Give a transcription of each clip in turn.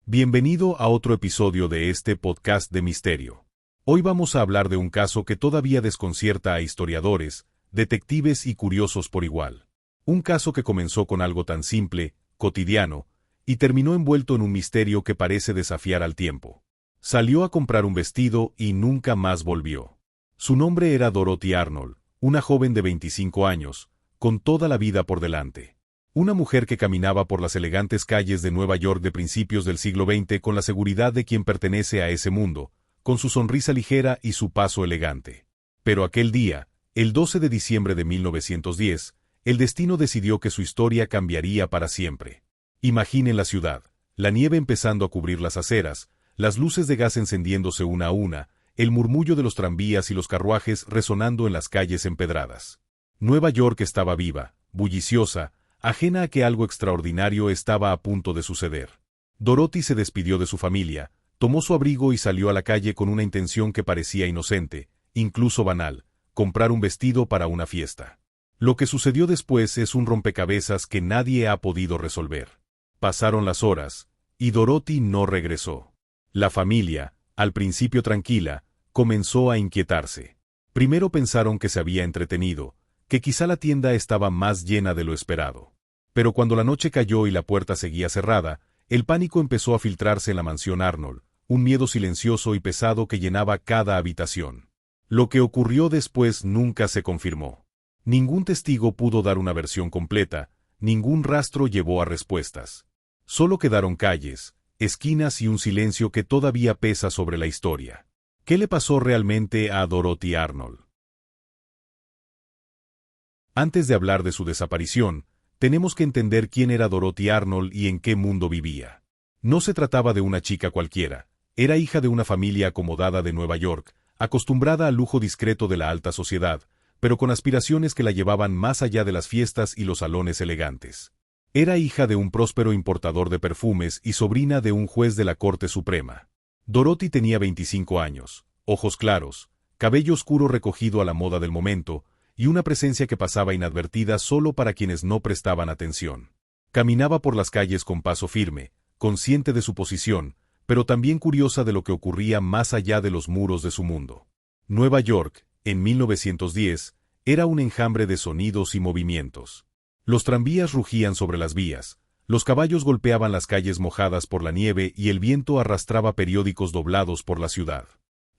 Bienvenido a otro episodio de este podcast de misterio. Hoy vamos a hablar de un caso que todavía desconcierta a historiadores, detectives y curiosos por igual. Un caso que comenzó con algo tan simple, cotidiano, y terminó envuelto en un misterio que parece desafiar al tiempo. Salió a comprar un vestido y nunca más volvió. Su nombre era Dorothy Arnold, una joven de 25 años, con toda la vida por delante. Una mujer que caminaba por las elegantes calles de Nueva York de principios del siglo XX con la seguridad de quien pertenece a ese mundo, con su sonrisa ligera y su paso elegante. Pero aquel día, el 12 de diciembre de 1910, el destino decidió que su historia cambiaría para siempre. Imaginen la ciudad, la nieve empezando a cubrir las aceras, las luces de gas encendiéndose una a una, el murmullo de los tranvías y los carruajes resonando en las calles empedradas. Nueva York estaba viva, bulliciosa, ajena a que algo extraordinario estaba a punto de suceder. Dorothy se despidió de su familia, tomó su abrigo y salió a la calle con una intención que parecía inocente, incluso banal: comprar un vestido para una fiesta. Lo que sucedió después es un rompecabezas que nadie ha podido resolver. Pasaron las horas, y Dorothy no regresó. La familia, al principio tranquila, comenzó a inquietarse. Primero pensaron que se había entretenido, que quizá la tienda estaba más llena de lo esperado. Pero cuando la noche cayó y la puerta seguía cerrada, el pánico empezó a filtrarse en la mansión Arnold, un miedo silencioso y pesado que llenaba cada habitación. Lo que ocurrió después nunca se confirmó. Ningún testigo pudo dar una versión completa, ningún rastro llevó a respuestas. Solo quedaron calles, esquinas y un silencio que todavía pesa sobre la historia. ¿Qué le pasó realmente a Dorothy Arnold? Antes de hablar de su desaparición, tenemos que entender quién era Dorothy Arnold y en qué mundo vivía. No se trataba de una chica cualquiera, era hija de una familia acomodada de Nueva York, acostumbrada al lujo discreto de la alta sociedad, pero con aspiraciones que la llevaban más allá de las fiestas y los salones elegantes. Era hija de un próspero importador de perfumes y sobrina de un juez de la Corte Suprema. Dorothy tenía 25 años, ojos claros, cabello oscuro recogido a la moda del momento, y una presencia que pasaba inadvertida solo para quienes no prestaban atención. Caminaba por las calles con paso firme, consciente de su posición, pero también curiosa de lo que ocurría más allá de los muros de su mundo. Nueva York, en 1910, era un enjambre de sonidos y movimientos. Los tranvías rugían sobre las vías, los caballos golpeaban las calles mojadas por la nieve y el viento arrastraba periódicos doblados por la ciudad.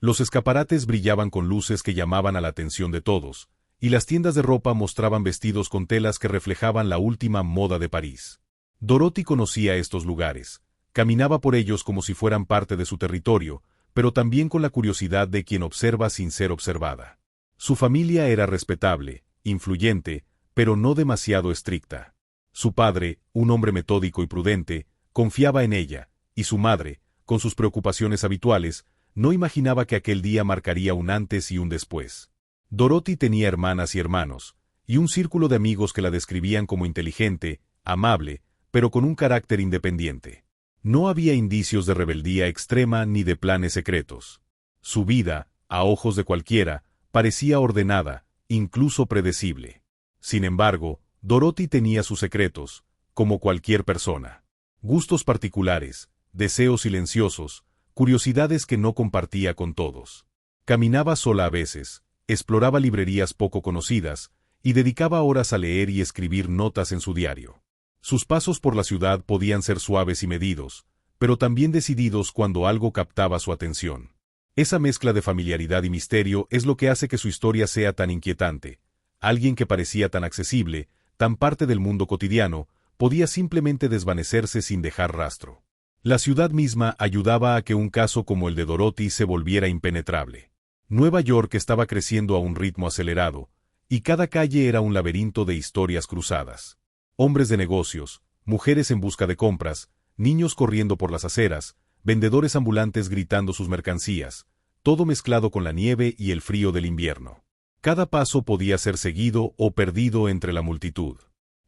Los escaparates brillaban con luces que llamaban a la atención de todos, y las tiendas de ropa mostraban vestidos con telas que reflejaban la última moda de París. Dorothy conocía estos lugares, caminaba por ellos como si fueran parte de su territorio, pero también con la curiosidad de quien observa sin ser observada. Su familia era respetable, influyente, pero no demasiado estricta. Su padre, un hombre metódico y prudente, confiaba en ella, y su madre, con sus preocupaciones habituales, no imaginaba que aquel día marcaría un antes y un después. Dorothy tenía hermanas y hermanos, y un círculo de amigos que la describían como inteligente, amable, pero con un carácter independiente. No había indicios de rebeldía extrema ni de planes secretos. Su vida, a ojos de cualquiera, parecía ordenada, incluso predecible. Sin embargo, Dorothy tenía sus secretos, como cualquier persona. Gustos particulares, deseos silenciosos, curiosidades que no compartía con todos. Caminaba sola a veces, exploraba librerías poco conocidas, y dedicaba horas a leer y escribir notas en su diario. Sus pasos por la ciudad podían ser suaves y medidos, pero también decididos cuando algo captaba su atención. Esa mezcla de familiaridad y misterio es lo que hace que su historia sea tan inquietante. Alguien que parecía tan accesible, tan parte del mundo cotidiano, podía simplemente desvanecerse sin dejar rastro. La ciudad misma ayudaba a que un caso como el de Dorothy se volviera impenetrable. Nueva York estaba creciendo a un ritmo acelerado, y cada calle era un laberinto de historias cruzadas. Hombres de negocios, mujeres en busca de compras, niños corriendo por las aceras, vendedores ambulantes gritando sus mercancías, todo mezclado con la nieve y el frío del invierno. Cada paso podía ser seguido o perdido entre la multitud.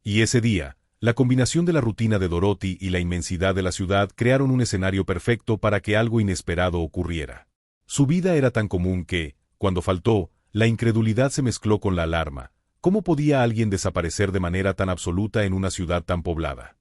Y ese día, la combinación de la rutina de Dorothy y la inmensidad de la ciudad crearon un escenario perfecto para que algo inesperado ocurriera. Su vida era tan común que, cuando faltó, la incredulidad se mezcló con la alarma. ¿Cómo podía alguien desaparecer de manera tan absoluta en una ciudad tan poblada?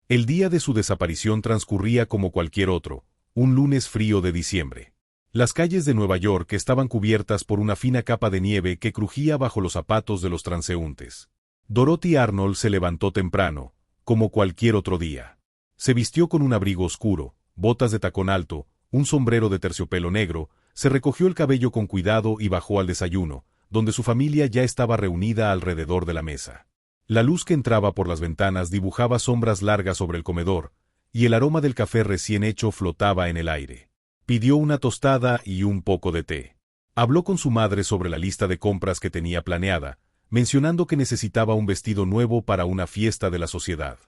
El día de su desaparición transcurría como cualquier otro, un lunes frío de diciembre. Las calles de Nueva York estaban cubiertas por una fina capa de nieve que crujía bajo los zapatos de los transeúntes. Dorothy Arnold se levantó temprano, como cualquier otro día. Se vistió con un abrigo oscuro, botas de tacón alto, un sombrero de terciopelo negro, se recogió el cabello con cuidado y bajó al desayuno, donde su familia ya estaba reunida alrededor de la mesa. La luz que entraba por las ventanas dibujaba sombras largas sobre el comedor, y el aroma del café recién hecho flotaba en el aire. Pidió una tostada y un poco de té. Habló con su madre sobre la lista de compras que tenía planeada, mencionando que necesitaba un vestido nuevo para una fiesta de la sociedad.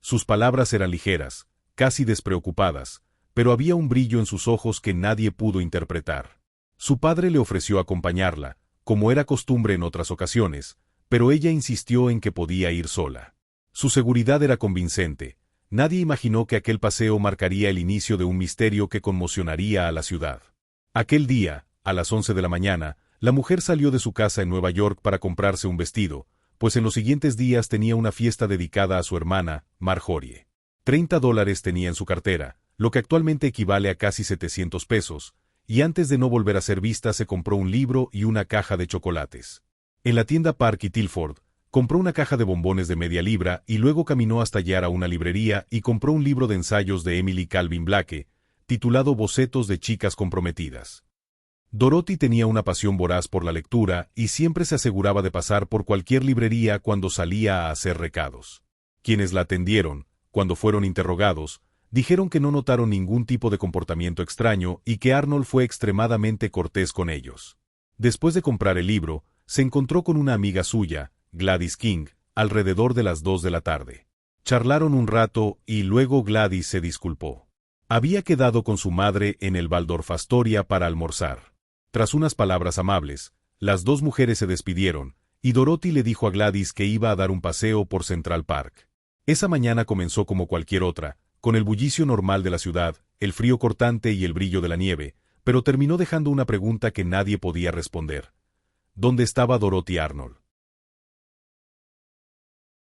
Sus palabras eran ligeras, casi despreocupadas, pero había un brillo en sus ojos que nadie pudo interpretar. Su padre le ofreció acompañarla, como era costumbre en otras ocasiones, pero ella insistió en que podía ir sola. Su seguridad era convincente. Nadie imaginó que aquel paseo marcaría el inicio de un misterio que conmocionaría a la ciudad. Aquel día, a las 11 de la mañana, la mujer salió de su casa en Nueva York para comprarse un vestido, pues en los siguientes días tenía una fiesta dedicada a su hermana, Marjorie. $30 tenía en su cartera, lo que actualmente equivale a casi 700 pesos, y antes de no volver a ser vista se compró un libro y una caja de chocolates. En la tienda Park y Tilford, compró una caja de bombones de media libra y luego caminó hasta llegar a una librería y compró un libro de ensayos de Emily Calvin Blake, titulado Bocetos de chicas comprometidas. Dorothy tenía una pasión voraz por la lectura y siempre se aseguraba de pasar por cualquier librería cuando salía a hacer recados. Quienes la atendieron, cuando fueron interrogados, dijeron que no notaron ningún tipo de comportamiento extraño y que Arnold fue extremadamente cortés con ellos. Después de comprar el libro, se encontró con una amiga suya, Gladys King, alrededor de las 2 de la tarde. Charlaron un rato y luego Gladys se disculpó. Había quedado con su madre en el Waldorf Astoria para almorzar. Tras unas palabras amables, las dos mujeres se despidieron, y Dorothy le dijo a Gladys que iba a dar un paseo por Central Park. Esa mañana comenzó como cualquier otra, con el bullicio normal de la ciudad, el frío cortante y el brillo de la nieve, pero terminó dejando una pregunta que nadie podía responder. ¿Dónde estaba Dorothy Arnold?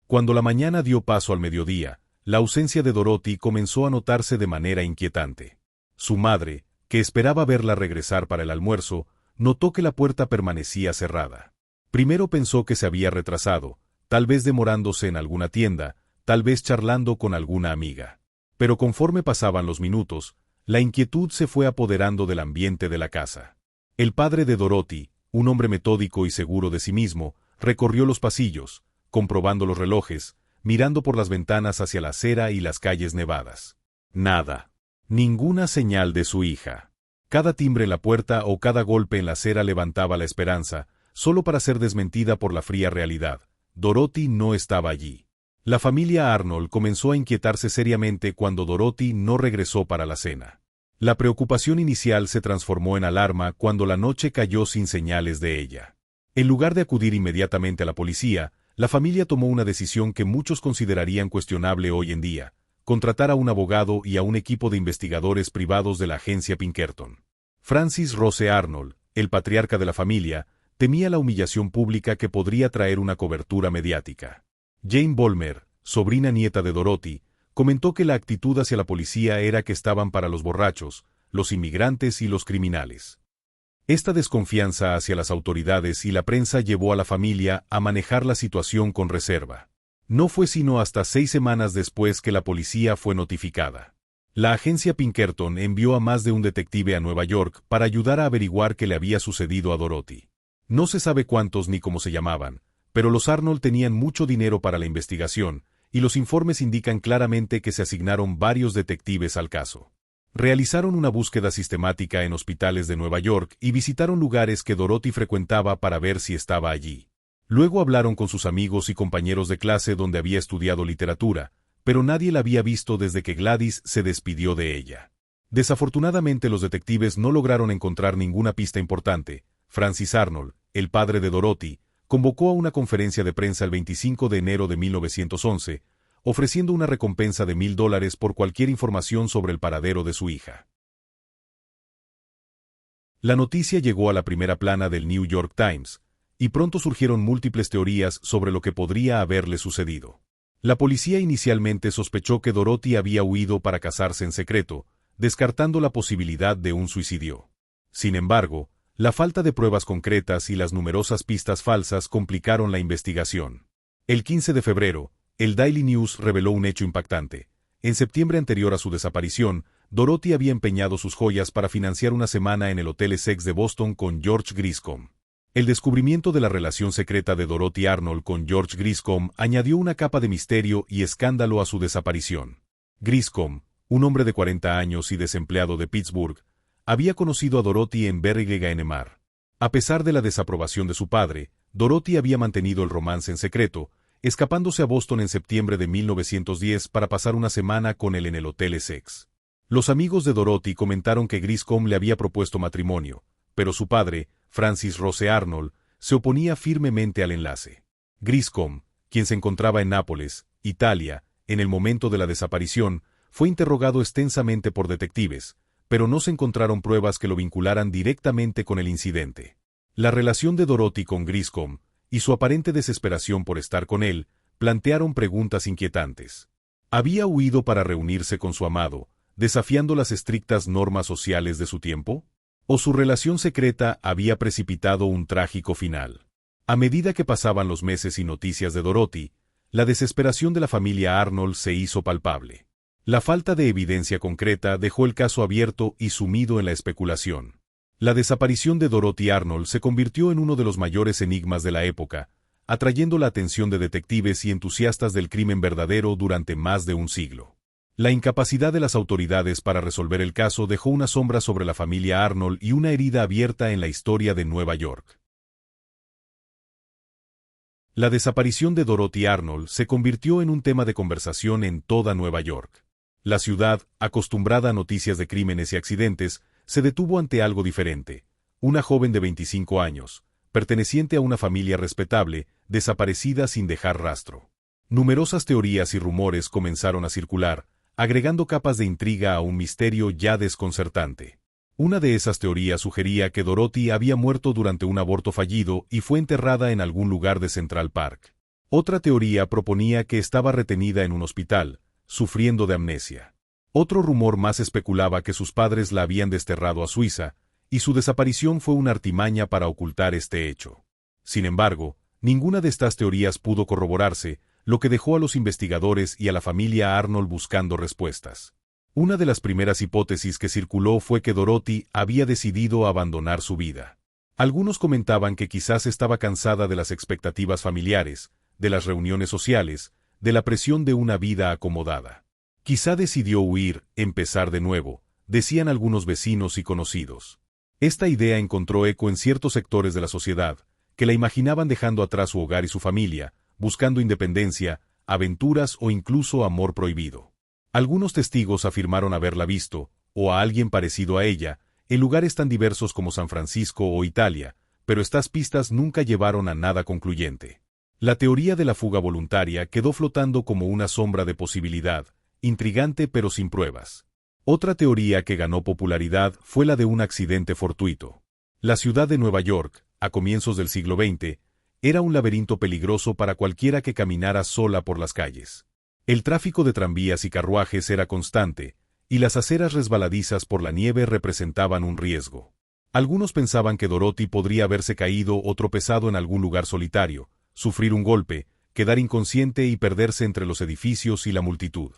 Cuando la mañana dio paso al mediodía, la ausencia de Dorothy comenzó a notarse de manera inquietante. Su madre, que esperaba verla regresar para el almuerzo, notó que la puerta permanecía cerrada. Primero pensó que se había retrasado, tal vez demorándose en alguna tienda, tal vez charlando con alguna amiga. Pero conforme pasaban los minutos, la inquietud se fue apoderando del ambiente de la casa. El padre de Dorothy, un hombre metódico y seguro de sí mismo, recorrió los pasillos, comprobando los relojes, mirando por las ventanas hacia la acera y las calles nevadas. Nada. Ninguna señal de su hija. Cada timbre en la puerta o cada golpe en la acera levantaba la esperanza, solo para ser desmentida por la fría realidad. Dorothy no estaba allí. La familia Arnold comenzó a inquietarse seriamente cuando Dorothy no regresó para la cena. La preocupación inicial se transformó en alarma cuando la noche cayó sin señales de ella. En lugar de acudir inmediatamente a la policía, la familia tomó una decisión que muchos considerarían cuestionable hoy en día: contratar a un abogado y a un equipo de investigadores privados de la agencia Pinkerton. Francis Rose Arnold, el patriarca de la familia, temía la humillación pública que podría traer una cobertura mediática. Jane Vollmer, sobrina nieta de Dorothy, comentó que la actitud hacia la policía era que estaban para los borrachos, los inmigrantes y los criminales. Esta desconfianza hacia las autoridades y la prensa llevó a la familia a manejar la situación con reserva. No fue sino hasta 6 semanas después que la policía fue notificada. La agencia Pinkerton envió a más de un detective a Nueva York para ayudar a averiguar qué le había sucedido a Dorothy. No se sabe cuántos ni cómo se llamaban, pero los Arnold tenían mucho dinero para la investigación, y los informes indican claramente que se asignaron varios detectives al caso. Realizaron una búsqueda sistemática en hospitales de Nueva York y visitaron lugares que Dorothy frecuentaba para ver si estaba allí. Luego hablaron con sus amigos y compañeros de clase donde había estudiado literatura, pero nadie la había visto desde que Gladys se despidió de ella. Desafortunadamente los detectives no lograron encontrar ninguna pista importante. Francis Arnold, el padre de Dorothy, convocó a una conferencia de prensa el 25 de enero de 1911, ofreciendo una recompensa de $1000 por cualquier información sobre el paradero de su hija. La noticia llegó a la primera plana del New York Times, y pronto surgieron múltiples teorías sobre lo que podría haberle sucedido. La policía inicialmente sospechó que Dorothy había huido para casarse en secreto, descartando la posibilidad de un suicidio. Sin embargo, la falta de pruebas concretas y las numerosas pistas falsas complicaron la investigación. El 15 de febrero, el Daily News reveló un hecho impactante. En septiembre anterior a su desaparición, Dorothy había empeñado sus joyas para financiar una semana en el Hotel Essex de Boston con George Griscom. El descubrimiento de la relación secreta de Dorothy Arnold con George Griscom añadió una capa de misterio y escándalo a su desaparición. Griscom, un hombre de 40 años y desempleado de Pittsburgh, había conocido a Dorothy en Berrien-en-Mar. A pesar de la desaprobación de su padre, Dorothy había mantenido el romance en secreto, escapándose a Boston en septiembre de 1910 para pasar una semana con él en el Hotel Essex. Los amigos de Dorothy comentaron que Griscom le había propuesto matrimonio, pero su padre, Francis Rose Arnold, se oponía firmemente al enlace. Griscom, quien se encontraba en Nápoles, Italia, en el momento de la desaparición, fue interrogado extensamente por detectives, pero no se encontraron pruebas que lo vincularan directamente con el incidente. La relación de Dorothy con Griscom, y su aparente desesperación por estar con él, plantearon preguntas inquietantes. ¿Había huido para reunirse con su amado, desafiando las estrictas normas sociales de su tiempo? ¿O su relación secreta había precipitado un trágico final? A medida que pasaban los meses y noticias de Dorothy, la desesperación de la familia Arnold se hizo palpable. La falta de evidencia concreta dejó el caso abierto y sumido en la especulación. La desaparición de Dorothy Arnold se convirtió en uno de los mayores enigmas de la época, atrayendo la atención de detectives y entusiastas del crimen verdadero durante más de un siglo. La incapacidad de las autoridades para resolver el caso dejó una sombra sobre la familia Arnold y una herida abierta en la historia de Nueva York. La desaparición de Dorothy Arnold se convirtió en un tema de conversación en toda Nueva York. La ciudad, acostumbrada a noticias de crímenes y accidentes, se detuvo ante algo diferente. Una joven de 25 años, perteneciente a una familia respetable, desaparecida sin dejar rastro. Numerosas teorías y rumores comenzaron a circular, agregando capas de intriga a un misterio ya desconcertante. Una de esas teorías sugería que Dorothy había muerto durante un aborto fallido y fue enterrada en algún lugar de Central Park. Otra teoría proponía que estaba retenida en un hospital, sufriendo de amnesia. Otro rumor más especulaba que sus padres la habían desterrado a Suiza, y su desaparición fue una artimaña para ocultar este hecho. Sin embargo, ninguna de estas teorías pudo corroborarse, lo que dejó a los investigadores y a la familia Arnold buscando respuestas. Una de las primeras hipótesis que circuló fue que Dorothy había decidido abandonar su vida. Algunos comentaban que quizás estaba cansada de las expectativas familiares, de las reuniones sociales, de la presión de una vida acomodada. Quizá decidió huir, empezar de nuevo, decían algunos vecinos y conocidos. Esta idea encontró eco en ciertos sectores de la sociedad, que la imaginaban dejando atrás su hogar y su familia, buscando independencia, aventuras o incluso amor prohibido. Algunos testigos afirmaron haberla visto, o a alguien parecido a ella, en lugares tan diversos como San Francisco o Italia, pero estas pistas nunca llevaron a nada concluyente. La teoría de la fuga voluntaria quedó flotando como una sombra de posibilidad, intrigante pero sin pruebas. Otra teoría que ganó popularidad fue la de un accidente fortuito. La ciudad de Nueva York, a comienzos del siglo XX, era un laberinto peligroso para cualquiera que caminara sola por las calles. El tráfico de tranvías y carruajes era constante, y las aceras resbaladizas por la nieve representaban un riesgo. Algunos pensaban que Dorothy podría haberse caído o tropezado en algún lugar solitario, sufrir un golpe, quedar inconsciente y perderse entre los edificios y la multitud.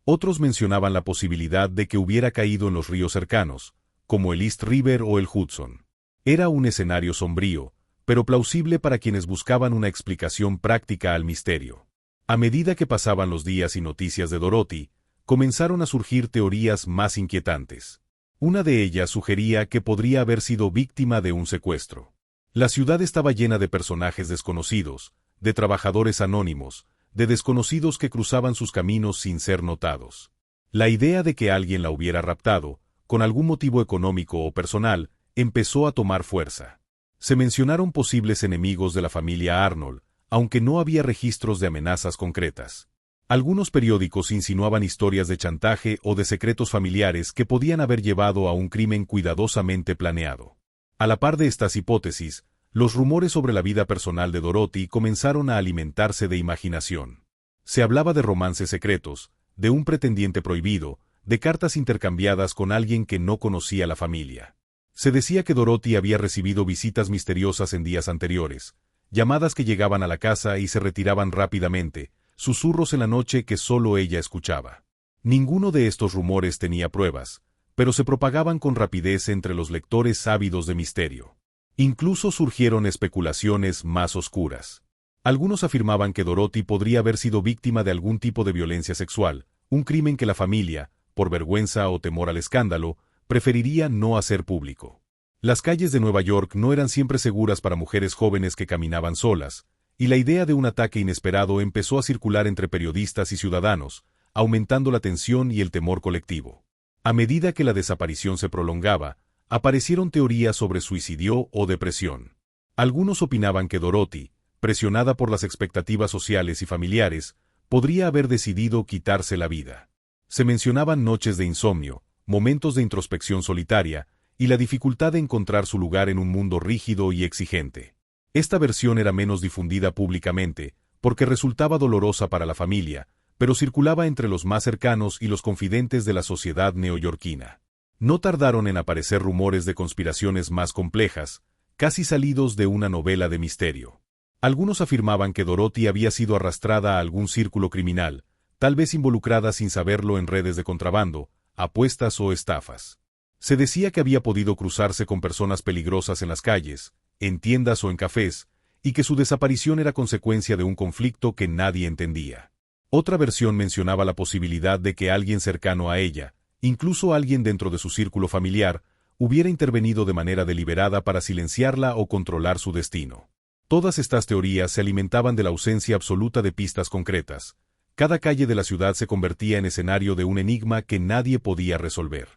Otros mencionaban la posibilidad de que hubiera caído en los ríos cercanos, como el East River o el Hudson. Era un escenario sombrío, pero plausible para quienes buscaban una explicación práctica al misterio. A medida que pasaban los días y noticias de Dorothy, comenzaron a surgir teorías más inquietantes. Una de ellas sugería que podría haber sido víctima de un secuestro. La ciudad estaba llena de personajes desconocidos, de trabajadores anónimos, de desconocidos que cruzaban sus caminos sin ser notados. La idea de que alguien la hubiera raptado, con algún motivo económico o personal, empezó a tomar fuerza. Se mencionaron posibles enemigos de la familia Arnold, aunque no había registros de amenazas concretas. Algunos periódicos insinuaban historias de chantaje o de secretos familiares que podían haber llevado a un crimen cuidadosamente planeado. A la par de estas hipótesis, los rumores sobre la vida personal de Dorothy comenzaron a alimentarse de imaginación. Se hablaba de romances secretos, de un pretendiente prohibido, de cartas intercambiadas con alguien que no conocía la familia. Se decía que Dorothy había recibido visitas misteriosas en días anteriores, llamadas que llegaban a la casa y se retiraban rápidamente, susurros en la noche que solo ella escuchaba. Ninguno de estos rumores tenía pruebas, pero se propagaban con rapidez entre los lectores ávidos de misterio. Incluso surgieron especulaciones más oscuras. Algunos afirmaban que Dorothy podría haber sido víctima de algún tipo de violencia sexual, un crimen que la familia, por vergüenza o temor al escándalo, preferiría no hacer público. Las calles de Nueva York no eran siempre seguras para mujeres jóvenes que caminaban solas, y la idea de un ataque inesperado empezó a circular entre periodistas y ciudadanos, aumentando la tensión y el temor colectivo. A medida que la desaparición se prolongaba, aparecieron teorías sobre suicidio o depresión. Algunos opinaban que Dorothy, presionada por las expectativas sociales y familiares, podría haber decidido quitarse la vida. Se mencionaban noches de insomnio, momentos de introspección solitaria, y la dificultad de encontrar su lugar en un mundo rígido y exigente. Esta versión era menos difundida públicamente, porque resultaba dolorosa para la familia, pero circulaba entre los más cercanos y los confidentes de la sociedad neoyorquina. No tardaron en aparecer rumores de conspiraciones más complejas, casi salidos de una novela de misterio. Algunos afirmaban que Dorothy había sido arrastrada a algún círculo criminal, tal vez involucrada sin saberlo en redes de contrabando, apuestas o estafas. Se decía que había podido cruzarse con personas peligrosas en las calles, en tiendas o en cafés, y que su desaparición era consecuencia de un conflicto que nadie entendía. Otra versión mencionaba la posibilidad de que alguien cercano a ella, incluso alguien dentro de su círculo familiar, hubiera intervenido de manera deliberada para silenciarla o controlar su destino. Todas estas teorías se alimentaban de la ausencia absoluta de pistas concretas. Cada calle de la ciudad se convertía en escenario de un enigma que nadie podía resolver.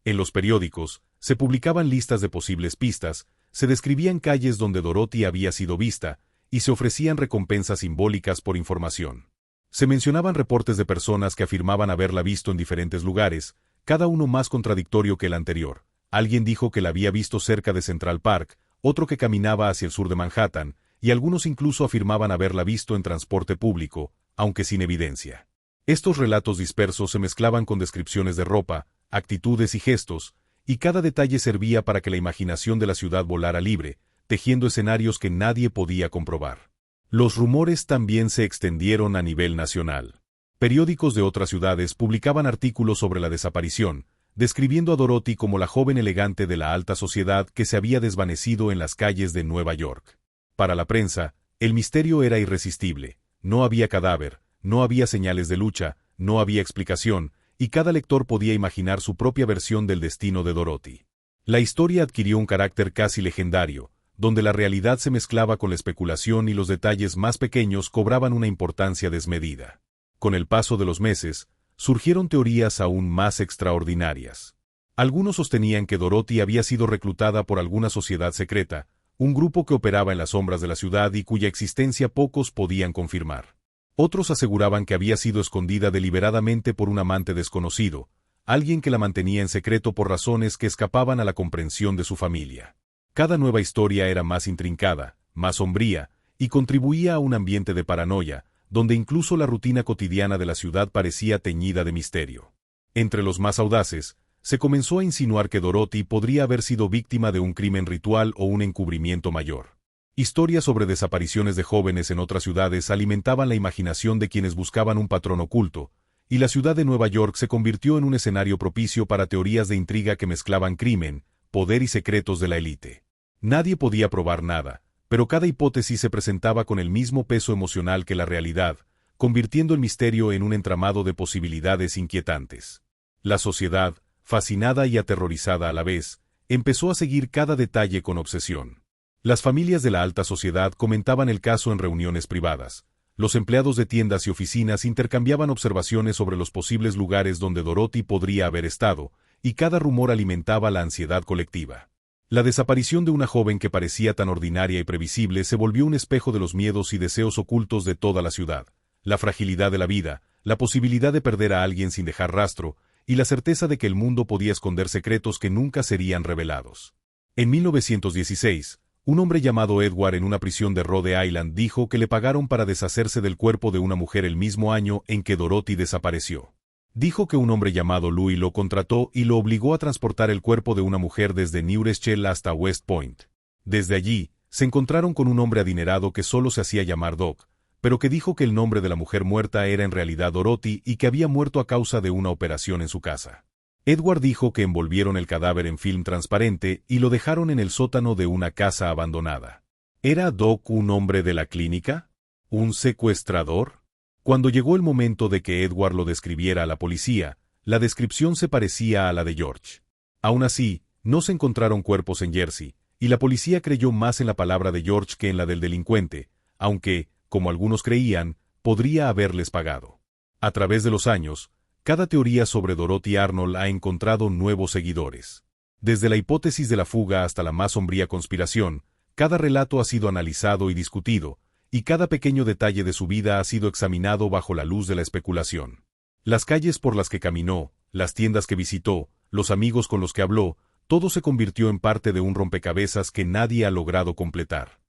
En los periódicos, se publicaban listas de posibles pistas, se describían calles donde Dorothy había sido vista, y se ofrecían recompensas simbólicas por información. Se mencionaban reportes de personas que afirmaban haberla visto en diferentes lugares, cada uno más contradictorio que el anterior. Alguien dijo que la había visto cerca de Central Park, otro que caminaba hacia el sur de Manhattan, y algunos incluso afirmaban haberla visto en transporte público, aunque sin evidencia. Estos relatos dispersos se mezclaban con descripciones de ropa, actitudes y gestos, y cada detalle servía para que la imaginación de la ciudad volara libre, tejiendo escenarios que nadie podía comprobar. Los rumores también se extendieron a nivel nacional. Periódicos de otras ciudades publicaban artículos sobre la desaparición, describiendo a Dorothy como la joven elegante de la alta sociedad que se había desvanecido en las calles de Nueva York. Para la prensa, el misterio era irresistible. No había cadáver, no había señales de lucha, no había explicación, y cada lector podía imaginar su propia versión del destino de Dorothy. La historia adquirió un carácter casi legendario, donde la realidad se mezclaba con la especulación y los detalles más pequeños cobraban una importancia desmedida. Con el paso de los meses, surgieron teorías aún más extraordinarias. Algunos sostenían que Dorothy había sido reclutada por alguna sociedad secreta, un grupo que operaba en las sombras de la ciudad y cuya existencia pocos podían confirmar. Otros aseguraban que había sido escondida deliberadamente por un amante desconocido, alguien que la mantenía en secreto por razones que escapaban a la comprensión de su familia. Cada nueva historia era más intrincada, más sombría, y contribuía a un ambiente de paranoia, donde incluso la rutina cotidiana de la ciudad parecía teñida de misterio. Entre los más audaces, se comenzó a insinuar que Dorothy podría haber sido víctima de un crimen ritual o un encubrimiento mayor. Historias sobre desapariciones de jóvenes en otras ciudades alimentaban la imaginación de quienes buscaban un patrón oculto, y la ciudad de Nueva York se convirtió en un escenario propicio para teorías de intriga que mezclaban crimen, poder y secretos de la élite. Nadie podía probar nada, pero cada hipótesis se presentaba con el mismo peso emocional que la realidad, convirtiendo el misterio en un entramado de posibilidades inquietantes. La sociedad, fascinada y aterrorizada a la vez, empezó a seguir cada detalle con obsesión. Las familias de la alta sociedad comentaban el caso en reuniones privadas. Los empleados de tiendas y oficinas intercambiaban observaciones sobre los posibles lugares donde Dorothy podría haber estado, y cada rumor alimentaba la ansiedad colectiva. La desaparición de una joven que parecía tan ordinaria y previsible se volvió un espejo de los miedos y deseos ocultos de toda la ciudad. La fragilidad de la vida, la posibilidad de perder a alguien sin dejar rastro, y la certeza de que el mundo podía esconder secretos que nunca serían revelados. En 1916, Un hombre llamado Edward en una prisión de Rhode Island dijo que le pagaron para deshacerse del cuerpo de una mujer el mismo año en que Dorothy desapareció. Dijo que un hombre llamado Louis lo contrató y lo obligó a transportar el cuerpo de una mujer desde New Rochelle hasta West Point. Desde allí, se encontraron con un hombre adinerado que solo se hacía llamar Doc, pero que dijo que el nombre de la mujer muerta era en realidad Dorothy y que había muerto a causa de una operación en su casa. Edward dijo que envolvieron el cadáver en film transparente y lo dejaron en el sótano de una casa abandonada. ¿Era Doc un hombre de la clínica? ¿Un secuestrador? Cuando llegó el momento de que Edward lo describiera a la policía, la descripción se parecía a la de George. Aún así, no se encontraron cuerpos en Jersey, y la policía creyó más en la palabra de George que en la del delincuente, aunque, como algunos creían, podría haberles pagado. A través de los años, cada teoría sobre Dorothy Arnold ha encontrado nuevos seguidores. Desde la hipótesis de la fuga hasta la más sombría conspiración, cada relato ha sido analizado y discutido, y cada pequeño detalle de su vida ha sido examinado bajo la luz de la especulación. Las calles por las que caminó, las tiendas que visitó, los amigos con los que habló, todo se convirtió en parte de un rompecabezas que nadie ha logrado completar.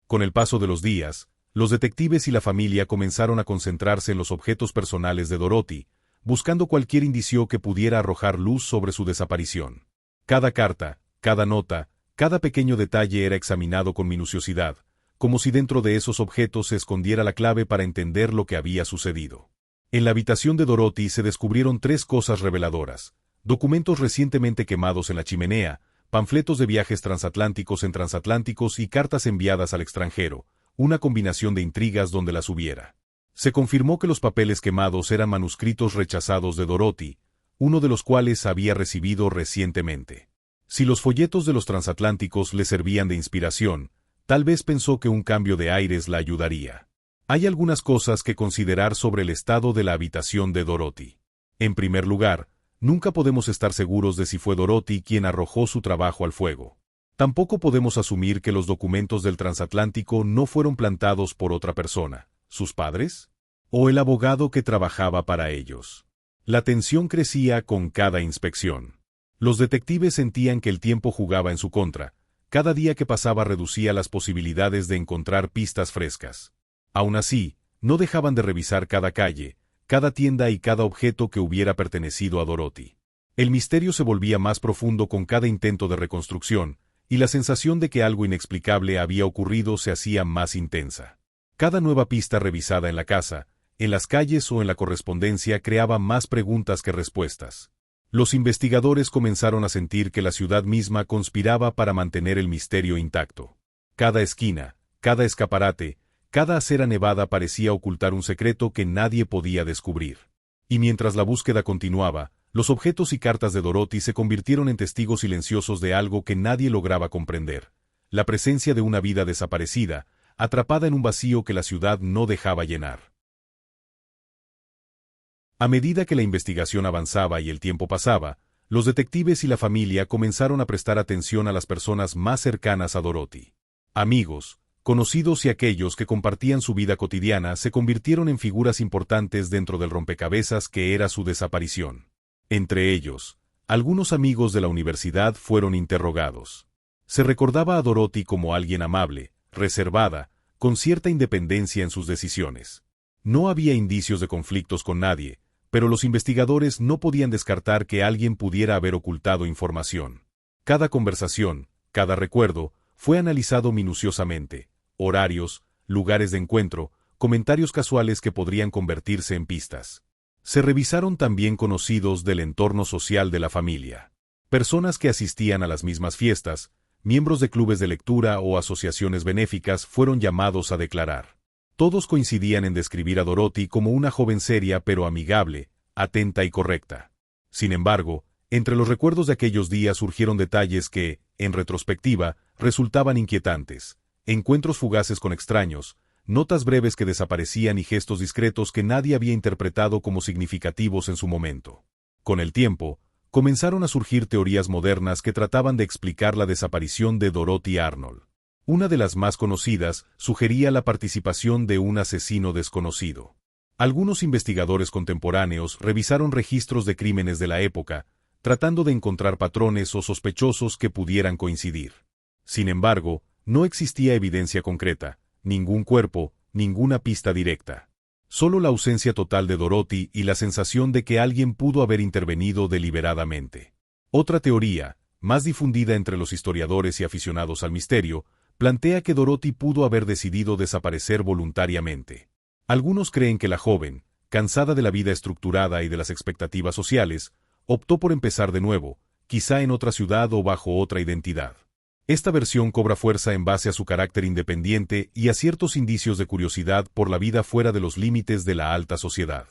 Con el paso de los días, los detectives y la familia comenzaron a concentrarse en los objetos personales de Dorothy, buscando cualquier indicio que pudiera arrojar luz sobre su desaparición. Cada carta, cada nota, cada pequeño detalle era examinado con minuciosidad, como si dentro de esos objetos se escondiera la clave para entender lo que había sucedido. En la habitación de Dorothy se descubrieron 3 cosas reveladoras: documentos recientemente quemados en la chimenea, panfletos de viajes transatlánticos en transatlánticos y cartas enviadas al extranjero, una combinación de intrigas donde las hubiera. Se confirmó que los papeles quemados eran manuscritos rechazados de Dorothy, uno de los cuales había recibido recientemente. Si los folletos de los transatlánticos le servían de inspiración, tal vez pensó que un cambio de aires la ayudaría. Hay algunas cosas que considerar sobre el estado de la habitación de Dorothy. En primer lugar, nunca podemos estar seguros de si fue Dorothy quien arrojó su trabajo al fuego. Tampoco podemos asumir que los documentos del transatlántico no fueron plantados por otra persona, sus padres, o el abogado que trabajaba para ellos. La tensión crecía con cada inspección. Los detectives sentían que el tiempo jugaba en su contra. Cada día que pasaba reducía las posibilidades de encontrar pistas frescas. Aún así, no dejaban de revisar cada calle, cada tienda y cada objeto que hubiera pertenecido a Dorothy. El misterio se volvía más profundo con cada intento de reconstrucción, y la sensación de que algo inexplicable había ocurrido se hacía más intensa. Cada nueva pista revisada en la casa, en las calles o en la correspondencia creaba más preguntas que respuestas. Los investigadores comenzaron a sentir que la ciudad misma conspiraba para mantener el misterio intacto. Cada esquina, cada escaparate, cada acera nevada parecía ocultar un secreto que nadie podía descubrir. Y mientras la búsqueda continuaba, los objetos y cartas de Dorothy se convirtieron en testigos silenciosos de algo que nadie lograba comprender: la presencia de una vida desaparecida, atrapada en un vacío que la ciudad no dejaba llenar. A medida que la investigación avanzaba y el tiempo pasaba, los detectives y la familia comenzaron a prestar atención a las personas más cercanas a Dorothy. Amigos, conocidos y aquellos que compartían su vida cotidiana se convirtieron en figuras importantes dentro del rompecabezas que era su desaparición. Entre ellos, algunos amigos de la universidad fueron interrogados. Se recordaba a Dorothy como alguien amable, reservada, con cierta independencia en sus decisiones. No había indicios de conflictos con nadie, pero los investigadores no podían descartar que alguien pudiera haber ocultado información. Cada conversación, cada recuerdo, fue analizado minuciosamente: horarios, lugares de encuentro, comentarios casuales que podrían convertirse en pistas. Se revisaron también conocidos del entorno social de la familia. Personas que asistían a las mismas fiestas, miembros de clubes de lectura o asociaciones benéficas fueron llamados a declarar. Todos coincidían en describir a Dorothy como una joven seria pero amigable, atenta y correcta. Sin embargo, entre los recuerdos de aquellos días surgieron detalles que, en retrospectiva, resultaban inquietantes: encuentros fugaces con extraños, notas breves que desaparecían y gestos discretos que nadie había interpretado como significativos en su momento. Con el tiempo, comenzaron a surgir teorías modernas que trataban de explicar la desaparición de Dorothy Arnold. Una de las más conocidas sugería la participación de un asesino desconocido. Algunos investigadores contemporáneos revisaron registros de crímenes de la época, tratando de encontrar patrones o sospechosos que pudieran coincidir. Sin embargo, no existía evidencia concreta, ningún cuerpo, ninguna pista directa. Solo la ausencia total de Dorothy y la sensación de que alguien pudo haber intervenido deliberadamente. Otra teoría, más difundida entre los historiadores y aficionados al misterio, plantea que Dorothy pudo haber decidido desaparecer voluntariamente. Algunos creen que la joven, cansada de la vida estructurada y de las expectativas sociales, optó por empezar de nuevo, quizá en otra ciudad o bajo otra identidad. Esta versión cobra fuerza en base a su carácter independiente y a ciertos indicios de curiosidad por la vida fuera de los límites de la alta sociedad.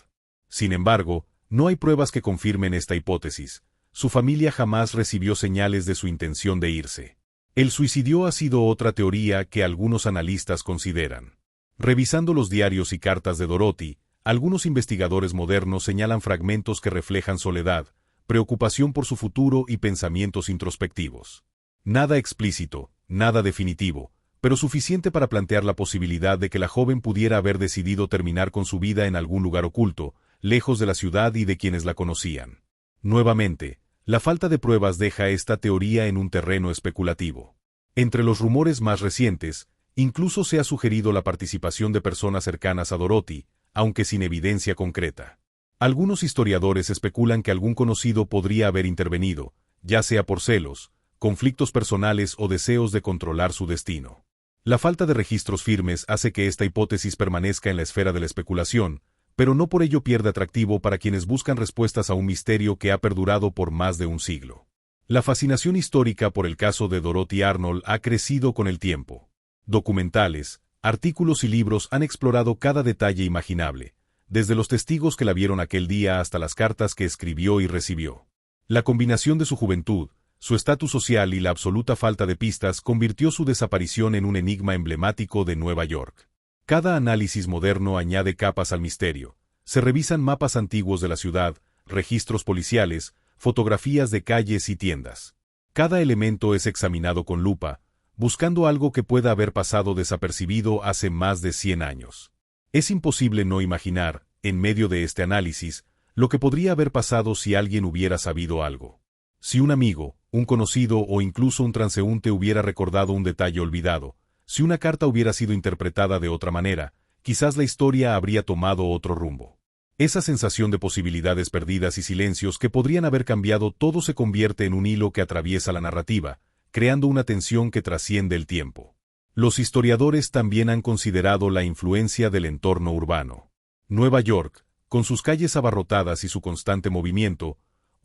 Sin embargo, no hay pruebas que confirmen esta hipótesis. Su familia jamás recibió señales de su intención de irse. El suicidio ha sido otra teoría que algunos analistas consideran. Revisando los diarios y cartas de Dorothy, algunos investigadores modernos señalan fragmentos que reflejan soledad, preocupación por su futuro y pensamientos introspectivos. Nada explícito, nada definitivo, pero suficiente para plantear la posibilidad de que la joven pudiera haber decidido terminar con su vida en algún lugar oculto, lejos de la ciudad y de quienes la conocían. Nuevamente, la falta de pruebas deja esta teoría en un terreno especulativo. Entre los rumores más recientes, incluso se ha sugerido la participación de personas cercanas a Dorothy, aunque sin evidencia concreta. Algunos historiadores especulan que algún conocido podría haber intervenido, ya sea por celos, conflictos personales o deseos de controlar su destino. La falta de registros firmes hace que esta hipótesis permanezca en la esfera de la especulación, pero no por ello pierde atractivo para quienes buscan respuestas a un misterio que ha perdurado por más de un siglo. La fascinación histórica por el caso de Dorothy Arnold ha crecido con el tiempo. Documentales, artículos y libros han explorado cada detalle imaginable, desde los testigos que la vieron aquel día hasta las cartas que escribió y recibió. La combinación de su juventud, su estatus social y la absoluta falta de pistas convirtió su desaparición en un enigma emblemático de Nueva York. Cada análisis moderno añade capas al misterio. Se revisan mapas antiguos de la ciudad, registros policiales, fotografías de calles y tiendas. Cada elemento es examinado con lupa, buscando algo que pueda haber pasado desapercibido hace más de 100 años. Es imposible no imaginar, en medio de este análisis, lo que podría haber pasado si alguien hubiera sabido algo. Si un amigo, un conocido o incluso un transeúnte hubiera recordado un detalle olvidado, si una carta hubiera sido interpretada de otra manera, quizás la historia habría tomado otro rumbo. Esa sensación de posibilidades perdidas y silencios que podrían haber cambiado todo se convierte en un hilo que atraviesa la narrativa, creando una tensión que trasciende el tiempo. Los historiadores también han considerado la influencia del entorno urbano. Nueva York, con sus calles abarrotadas y su constante movimiento,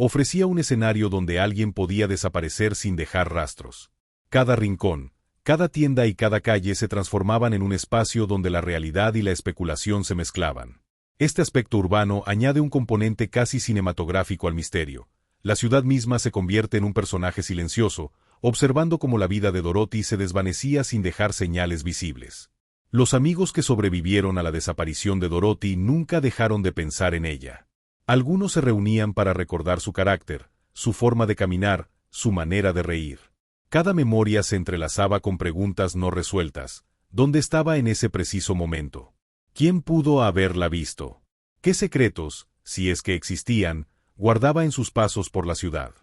ofrecía un escenario donde alguien podía desaparecer sin dejar rastros. Cada rincón, cada tienda y cada calle se transformaban en un espacio donde la realidad y la especulación se mezclaban. Este aspecto urbano añade un componente casi cinematográfico al misterio. La ciudad misma se convierte en un personaje silencioso, observando cómo la vida de Dorothy se desvanecía sin dejar señales visibles. Los amigos que sobrevivieron a la desaparición de Dorothy nunca dejaron de pensar en ella. Algunos se reunían para recordar su carácter, su forma de caminar, su manera de reír. Cada memoria se entrelazaba con preguntas no resueltas. ¿Dónde estaba en ese preciso momento? ¿Quién pudo haberla visto? ¿Qué secretos, si es que existían, guardaba en sus pasos por la ciudad?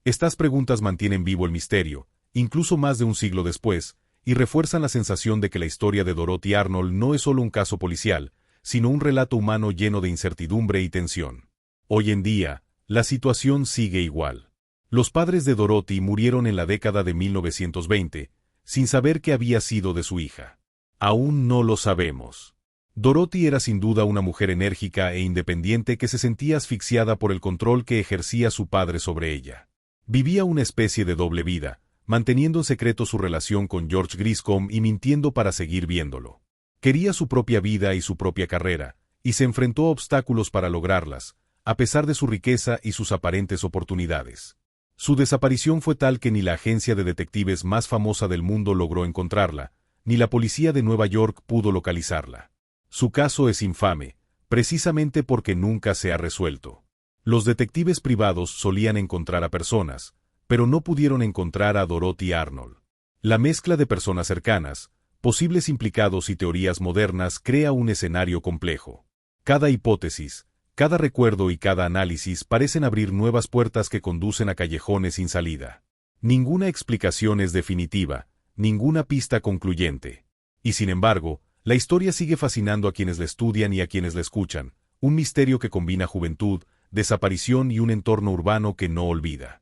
Estas preguntas mantienen vivo el misterio, incluso más de un siglo después, y refuerzan la sensación de que la historia de Dorothy Arnold no es solo un caso policial, sino un relato humano lleno de incertidumbre y tensión. Hoy en día, la situación sigue igual. Los padres de Dorothy murieron en la década de 1920, sin saber qué había sido de su hija. Aún no lo sabemos. Dorothy era sin duda una mujer enérgica e independiente que se sentía asfixiada por el control que ejercía su padre sobre ella. Vivía una especie de doble vida, manteniendo en secreto su relación con George Griscom y mintiendo para seguir viéndolo. Quería su propia vida y su propia carrera, y se enfrentó a obstáculos para lograrlas, a pesar de su riqueza y sus aparentes oportunidades. Su desaparición fue tal que ni la agencia de detectives más famosa del mundo logró encontrarla, ni la policía de Nueva York pudo localizarla. Su caso es infame, precisamente porque nunca se ha resuelto. Los detectives privados solían encontrar a personas, pero no pudieron encontrar a Dorothy Arnold. La mezcla de personas cercanas, posibles implicados y teorías modernas crea un escenario complejo. Cada hipótesis, cada recuerdo y cada análisis parecen abrir nuevas puertas que conducen a callejones sin salida. Ninguna explicación es definitiva, ninguna pista concluyente. Y sin embargo, la historia sigue fascinando a quienes la estudian y a quienes la escuchan, un misterio que combina juventud, desaparición y un entorno urbano que no olvida.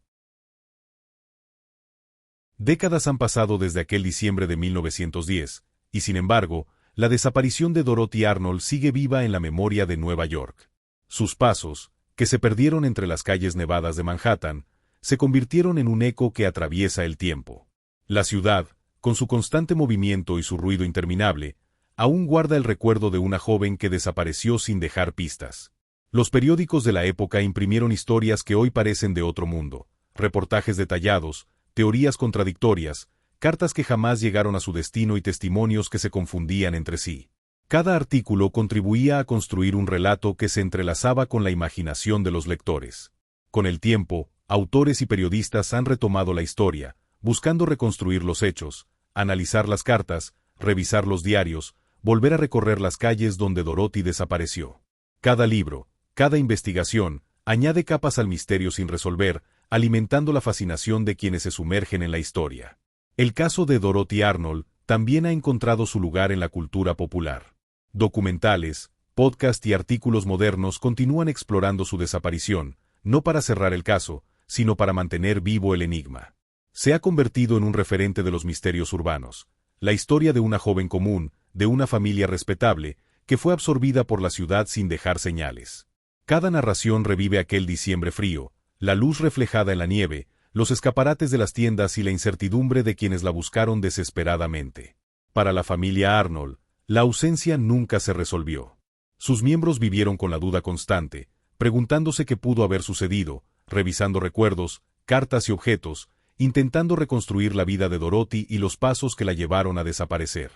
Décadas han pasado desde aquel diciembre de 1910, y sin embargo, la desaparición de Dorothy Arnold sigue viva en la memoria de Nueva York. Sus pasos, que se perdieron entre las calles nevadas de Manhattan, se convirtieron en un eco que atraviesa el tiempo. La ciudad, con su constante movimiento y su ruido interminable, aún guarda el recuerdo de una joven que desapareció sin dejar pistas. Los periódicos de la época imprimieron historias que hoy parecen de otro mundo, reportajes detallados, teorías contradictorias, cartas que jamás llegaron a su destino y testimonios que se confundían entre sí. Cada artículo contribuía a construir un relato que se entrelazaba con la imaginación de los lectores. Con el tiempo, autores y periodistas han retomado la historia, buscando reconstruir los hechos, analizar las cartas, revisar los diarios, volver a recorrer las calles donde Dorothy desapareció. Cada libro, cada investigación, añade capas al misterio sin resolver, alimentando la fascinación de quienes se sumergen en la historia. El caso de Dorothy Arnold también ha encontrado su lugar en la cultura popular. Documentales, podcasts y artículos modernos continúan explorando su desaparición, no para cerrar el caso, sino para mantener vivo el enigma. Se ha convertido en un referente de los misterios urbanos, la historia de una joven común, de una familia respetable, que fue absorbida por la ciudad sin dejar señales. Cada narración revive aquel diciembre frío, la luz reflejada en la nieve, los escaparates de las tiendas y la incertidumbre de quienes la buscaron desesperadamente. Para la familia Arnold, la ausencia nunca se resolvió. Sus miembros vivieron con la duda constante, preguntándose qué pudo haber sucedido, revisando recuerdos, cartas y objetos, intentando reconstruir la vida de Dorothy y los pasos que la llevaron a desaparecer.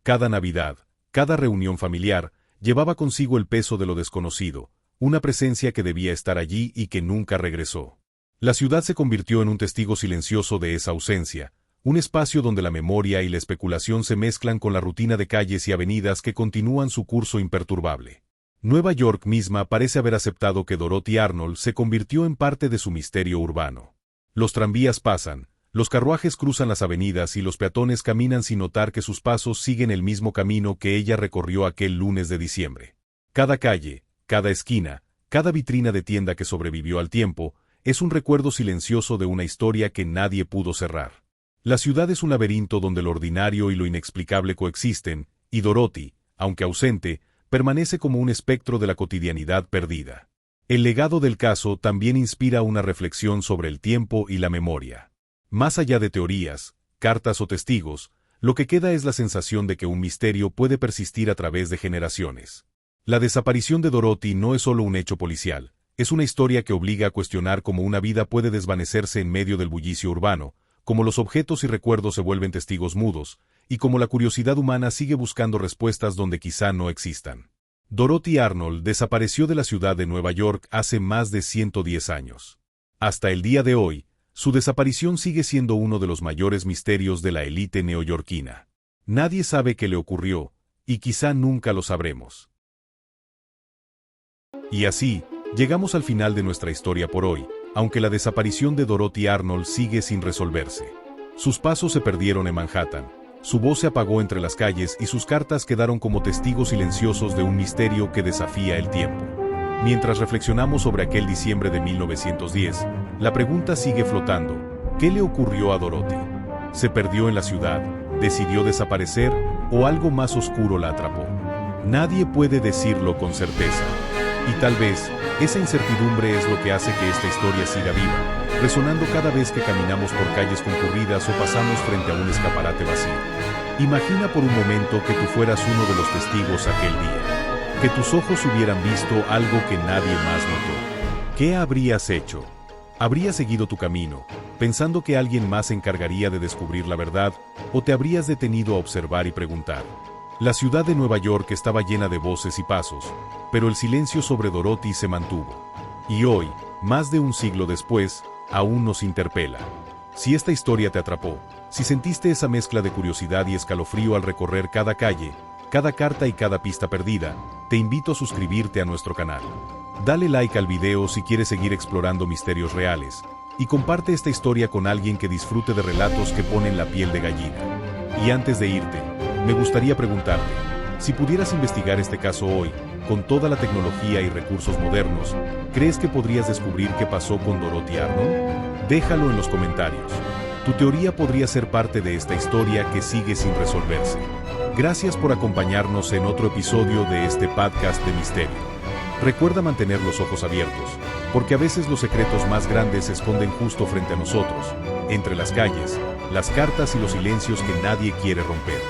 Cada Navidad, cada reunión familiar, llevaba consigo el peso de lo desconocido, una presencia que debía estar allí y que nunca regresó. La ciudad se convirtió en un testigo silencioso de esa ausencia, un espacio donde la memoria y la especulación se mezclan con la rutina de calles y avenidas que continúan su curso imperturbable. Nueva York misma parece haber aceptado que Dorothy Arnold se convirtió en parte de su misterio urbano. Los tranvías pasan, los carruajes cruzan las avenidas y los peatones caminan sin notar que sus pasos siguen el mismo camino que ella recorrió aquel lunes de diciembre. Cada calle, cada esquina, cada vitrina de tienda que sobrevivió al tiempo, es un recuerdo silencioso de una historia que nadie pudo cerrar. La ciudad es un laberinto donde lo ordinario y lo inexplicable coexisten, y Dorothy, aunque ausente, permanece como un espectro de la cotidianidad perdida. El legado del caso también inspira una reflexión sobre el tiempo y la memoria. Más allá de teorías, cartas o testigos, lo que queda es la sensación de que un misterio puede persistir a través de generaciones. La desaparición de Dorothy no es solo un hecho policial, es una historia que obliga a cuestionar cómo una vida puede desvanecerse en medio del bullicio urbano, cómo los objetos y recuerdos se vuelven testigos mudos, y cómo la curiosidad humana sigue buscando respuestas donde quizá no existan. Dorothy Arnold desapareció de la ciudad de Nueva York hace más de 110 años. Hasta el día de hoy, su desaparición sigue siendo uno de los mayores misterios de la élite neoyorquina. Nadie sabe qué le ocurrió, y quizá nunca lo sabremos. Y así, llegamos al final de nuestra historia por hoy, aunque la desaparición de Dorothy Arnold sigue sin resolverse. Sus pasos se perdieron en Manhattan, su voz se apagó entre las calles y sus cartas quedaron como testigos silenciosos de un misterio que desafía el tiempo. Mientras reflexionamos sobre aquel diciembre de 1910, la pregunta sigue flotando: ¿qué le ocurrió a Dorothy? ¿Se perdió en la ciudad? ¿Decidió desaparecer? ¿O algo más oscuro la atrapó? Nadie puede decirlo con certeza. Y tal vez, esa incertidumbre es lo que hace que esta historia siga viva, resonando cada vez que caminamos por calles concurridas o pasamos frente a un escaparate vacío. Imagina por un momento que tú fueras uno de los testigos aquel día, que tus ojos hubieran visto algo que nadie más notó. ¿Qué habrías hecho? ¿Habrías seguido tu camino, pensando que alguien más se encargaría de descubrir la verdad, o te habrías detenido a observar y preguntar? La ciudad de Nueva York estaba llena de voces y pasos, pero el silencio sobre Dorothy se mantuvo. Y hoy, más de un siglo después, aún nos interpela. Si esta historia te atrapó, si sentiste esa mezcla de curiosidad y escalofrío al recorrer cada calle, cada carta y cada pista perdida, te invito a suscribirte a nuestro canal. Dale like al video si quieres seguir explorando misterios reales, y comparte esta historia con alguien que disfrute de relatos que ponen la piel de gallina. Y antes de irte, me gustaría preguntarte, si pudieras investigar este caso hoy, con toda la tecnología y recursos modernos, ¿crees que podrías descubrir qué pasó con Dorothy Arnold? Déjalo en los comentarios. Tu teoría podría ser parte de esta historia que sigue sin resolverse. Gracias por acompañarnos en otro episodio de este podcast de misterio. Recuerda mantener los ojos abiertos, porque a veces los secretos más grandes se esconden justo frente a nosotros, entre las calles, las cartas y los silencios que nadie quiere romper.